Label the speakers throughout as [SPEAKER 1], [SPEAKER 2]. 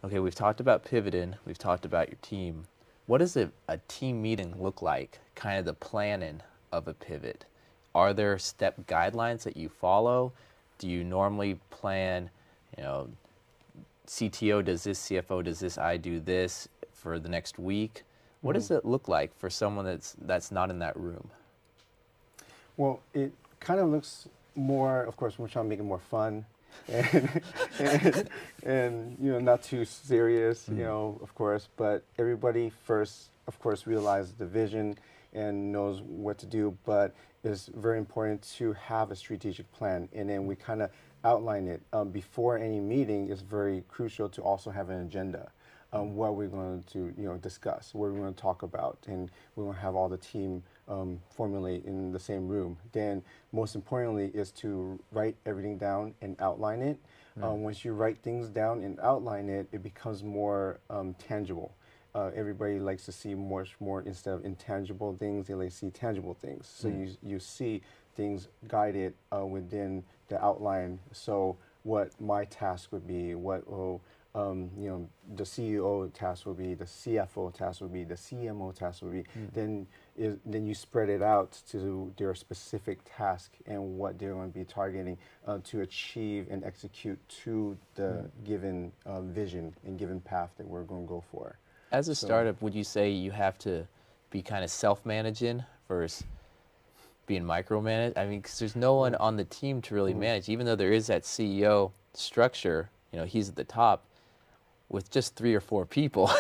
[SPEAKER 1] Okay, we've talked about pivoting, we've talked about your team. What does a team meeting look like, kind of the planning of a pivot? Are there step guidelines that you follow? Do you normally plan, you know, CTO does this, CFO does this, I do this for the next week? What does it look like for someone that's not in that room?
[SPEAKER 2] Well, it kind of looks more, of course, we're trying to make it more fun and, and not too serious, of course, but everybody first, of course, realizes the vision and knows what to do, but it's very important to have a strategic plan, and then we kind of outline it. Before any meeting, it's very crucial to also have an agenda. What we're going to discuss, what we're going to talk about, and we're going to have all the team formulate in the same room. Then, most importantly, is to write everything down and outline it. Once you write things down and outline it, it becomes more tangible. Everybody likes to see much more, instead of intangible things, they like to see tangible things. So you see things guided within the outline. So what my task would be, the CEO task will be, the CFO task will be, the CMO task will be. Then you spread it out to their specific task and what they're going to be targeting to achieve and execute to the given vision and given path that we're going to go for.
[SPEAKER 1] As a startup, would you say you have to be kind of self-managing versus being micromanaged? I mean, because there's no one on the team to really manage, even though there is that CEO structure, he's at the top. With just 3 or 4 people,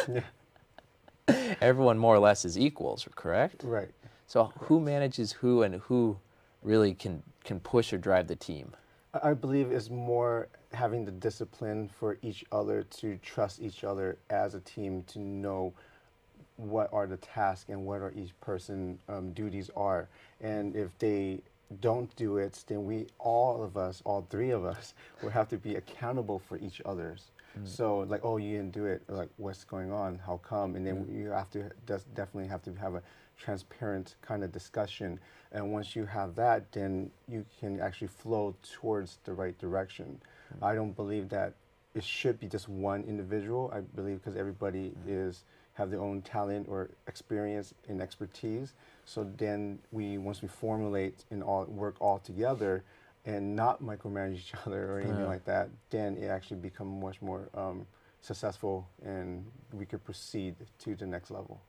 [SPEAKER 1] everyone more or less is equals, correct?
[SPEAKER 2] Right.
[SPEAKER 1] So who manages who, and who really can push or drive the team?
[SPEAKER 2] I believe it's more having the discipline for each other to trust each other as a team, to know what are the tasks and what are each person's duties are. And if they don't do it, then all 3 of us, will have to be accountable for each other's. So like, oh, you didn't do it, like, what's going on, how come? And then you have to definitely have to have a transparent kind of discussion. And once you have that, then you can actually flow towards the right direction. I don't believe that it should be just one individual. I believe because everybody have their own talent or experience and expertise. So then once we formulate and work all together, and not micromanage each other or anything like that, then it actually becomes much more successful, and we could proceed to the next level.